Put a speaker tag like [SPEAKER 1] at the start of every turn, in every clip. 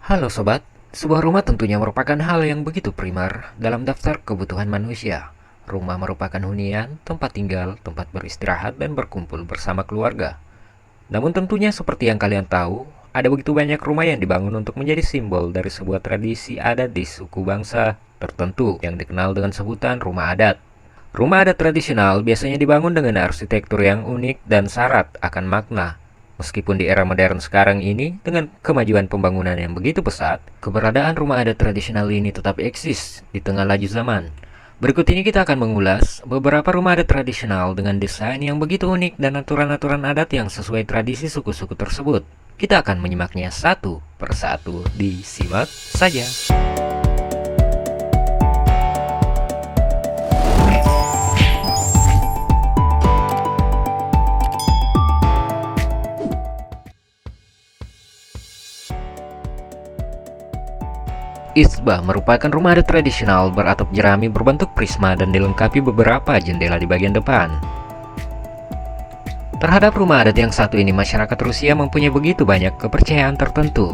[SPEAKER 1] Halo sobat, sebuah rumah tentunya merupakan hal yang begitu primer dalam daftar kebutuhan manusia. Rumah merupakan hunian, tempat tinggal, tempat beristirahat, dan berkumpul bersama keluarga. Namun tentunya seperti yang kalian tahu, ada begitu banyak rumah yang dibangun untuk menjadi simbol dari sebuah tradisi adat di suku bangsa tertentu yang dikenal dengan sebutan rumah adat. Rumah adat tradisional biasanya dibangun dengan arsitektur yang unik dan syarat akan makna. Meskipun di era modern sekarang ini, dengan kemajuan pembangunan yang begitu pesat, keberadaan rumah adat tradisional ini tetap eksis di tengah laju zaman. Berikut ini kita akan mengulas beberapa rumah adat tradisional dengan desain yang begitu unik dan aturan-aturan adat yang sesuai tradisi suku-suku tersebut. Kita akan menyimaknya satu persatu, disimak saja. Isbah merupakan rumah adat tradisional beratap jerami berbentuk prisma dan dilengkapi beberapa jendela di bagian depan. Terhadap rumah adat yang satu ini, masyarakat Rusia mempunyai begitu banyak kepercayaan tertentu.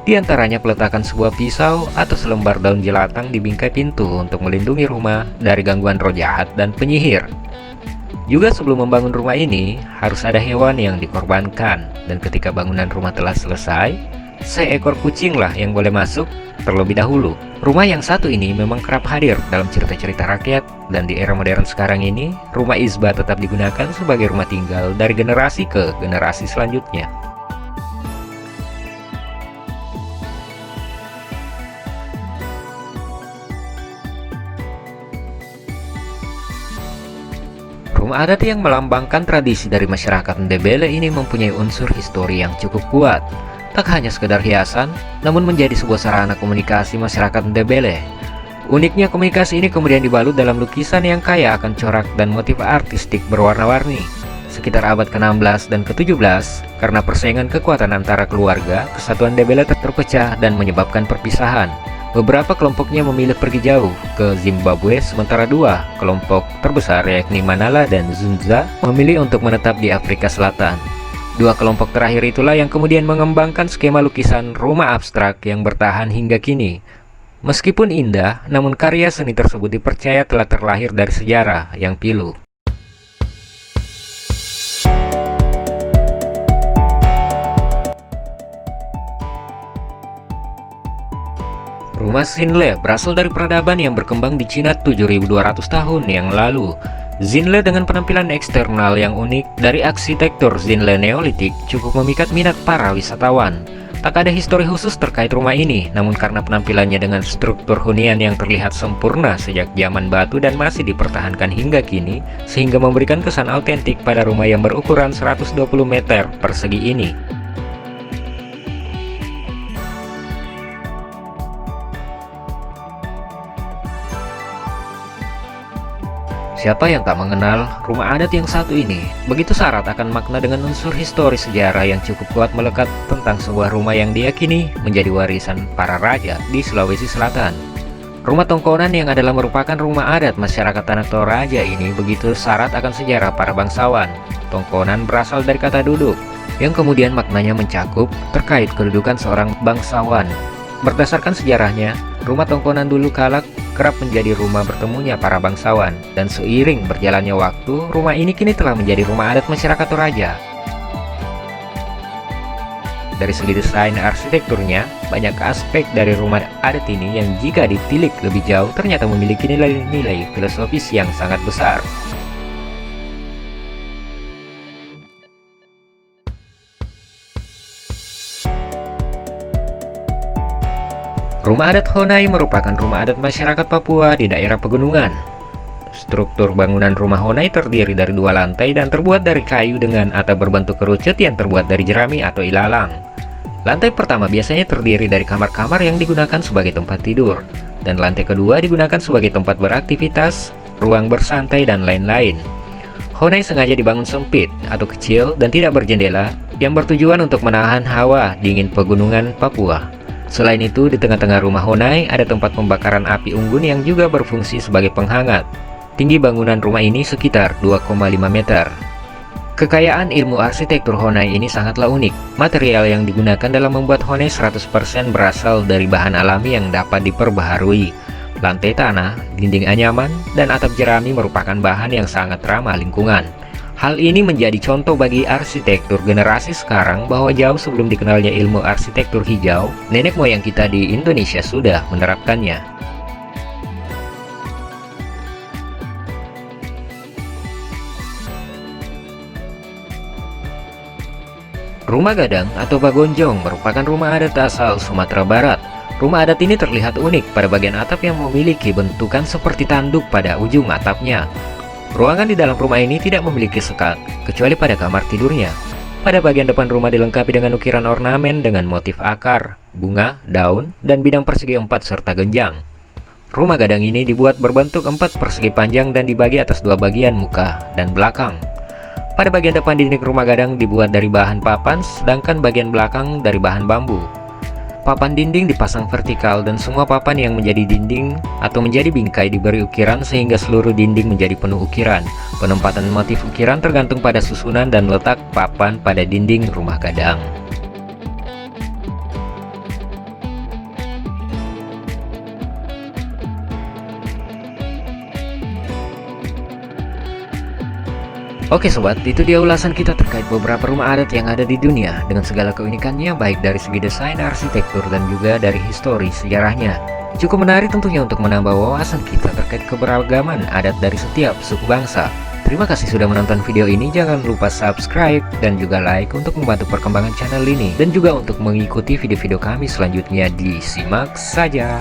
[SPEAKER 1] Di antaranya peletakan sebuah pisau atau selembar daun jelatang di bingkai pintu untuk melindungi rumah dari gangguan roh jahat dan penyihir. Juga sebelum membangun rumah ini, harus ada hewan yang dikorbankan, dan ketika bangunan rumah telah selesai, seekor kucinglah yang boleh masuk terlebih dahulu. Rumah yang satu ini memang kerap hadir dalam cerita-cerita rakyat, dan di era modern sekarang ini, rumah isbah tetap digunakan sebagai rumah tinggal dari generasi ke generasi selanjutnya. Rumah adat yang melambangkan tradisi dari masyarakat Ndebele ini mempunyai unsur histori yang cukup kuat. Tak hanya sekedar hiasan, namun menjadi sebuah sarana komunikasi masyarakat Ndebele. Uniknya komunikasi ini kemudian dibalut dalam lukisan yang kaya akan corak dan motif artistik berwarna-warni. Sekitar abad ke-16 dan ke-17, karena persaingan kekuatan antara keluarga, kesatuan Ndebele terpecah dan menyebabkan perpisahan. Beberapa kelompoknya memilih pergi jauh ke Zimbabwe, sementara dua kelompok terbesar yakni Manala dan Zunza memilih untuk menetap di Afrika Selatan. Dua kelompok terakhir itulah yang kemudian mengembangkan skema lukisan rumah abstrak yang bertahan hingga kini. Meskipun indah, namun karya seni tersebut dipercaya telah terlahir dari sejarah yang pilu. Rumah Xinle berasal dari peradaban yang berkembang di Cina 7.200 tahun yang lalu. Xinle dengan penampilan eksternal yang unik dari arsitektur Xinle Neolitik cukup memikat minat para wisatawan. Tak ada histori khusus terkait rumah ini, namun karena penampilannya dengan struktur hunian yang terlihat sempurna sejak zaman batu dan masih dipertahankan hingga kini, sehingga memberikan kesan autentik pada rumah yang berukuran 120 meter persegi ini. Siapa yang tak mengenal rumah adat yang satu ini? Begitu syarat akan makna dengan unsur histori sejarah yang cukup kuat melekat tentang sebuah rumah yang diyakini menjadi warisan para raja di Sulawesi Selatan. Rumah Tongkonan yang adalah merupakan rumah adat masyarakat Tanah Toraja ini begitu syarat akan sejarah para bangsawan. Tongkonan berasal dari kata duduk, yang kemudian maknanya mencakup terkait kedudukan seorang bangsawan. Berdasarkan sejarahnya, rumah Tongkonan dulu kala kerap menjadi rumah bertemunya para bangsawan, dan seiring berjalannya waktu, rumah ini kini telah menjadi rumah adat masyarakat Toraja. Dari segi desain arsitekturnya, banyak aspek dari rumah adat ini yang jika ditilik lebih jauh ternyata memiliki nilai-nilai filosofis yang sangat besar. Rumah adat Honai merupakan rumah adat masyarakat Papua di daerah pegunungan. Struktur bangunan rumah Honai terdiri dari dua lantai dan terbuat dari kayu dengan atap berbentuk kerucut yang terbuat dari jerami atau ilalang. Lantai pertama biasanya terdiri dari kamar-kamar yang digunakan sebagai tempat tidur, dan lantai kedua digunakan sebagai tempat beraktivitas, ruang bersantai, dan lain-lain. Honai sengaja dibangun sempit atau kecil dan tidak berjendela, yang bertujuan untuk menahan hawa dingin pegunungan Papua. Selain itu, di tengah-tengah rumah Honai ada tempat pembakaran api unggun yang juga berfungsi sebagai penghangat. Tinggi bangunan rumah ini sekitar 2,5 meter. Kekayaan ilmu arsitektur Honai ini sangatlah unik. Material yang digunakan dalam membuat Honai 100% berasal dari bahan alami yang dapat diperbaharui. Lantai tanah, dinding anyaman, dan atap jerami merupakan bahan yang sangat ramah lingkungan. Hal ini menjadi contoh bagi arsitektur generasi sekarang bahwa jauh sebelum dikenalnya ilmu arsitektur hijau, nenek moyang kita di Indonesia sudah menerapkannya. Rumah Gadang atau Bagonjong merupakan rumah adat asal Sumatera Barat. Rumah adat ini terlihat unik pada bagian atap yang memiliki bentukan seperti tanduk pada ujung atapnya. Ruangan di dalam rumah ini tidak memiliki sekat, kecuali pada kamar tidurnya. Pada bagian depan rumah dilengkapi dengan ukiran ornamen dengan motif akar, bunga, daun, dan bidang persegi 4 serta genjang. Rumah Gadang ini dibuat berbentuk 4 persegi panjang dan dibagi atas 2 bagian muka dan belakang. Pada bagian depan dinding rumah Gadang dibuat dari bahan papan, sedangkan bagian belakang dari bahan bambu. Papan dinding dipasang vertikal dan semua papan yang menjadi dinding atau menjadi bingkai diberi ukiran sehingga seluruh dinding menjadi penuh ukiran. Penempatan motif ukiran tergantung pada susunan dan letak papan pada dinding rumah Gadang. Oke sobat, itu dia ulasan kita terkait beberapa rumah adat yang ada di dunia dengan segala keunikannya, baik dari segi desain, arsitektur, dan juga dari histori sejarahnya. Cukup menarik tentunya untuk menambah wawasan kita terkait keberagaman adat dari setiap suku bangsa. Terima kasih sudah menonton video ini, jangan lupa subscribe dan juga like untuk membantu perkembangan channel ini. Dan juga untuk mengikuti video-video kami selanjutnya, disimak saja.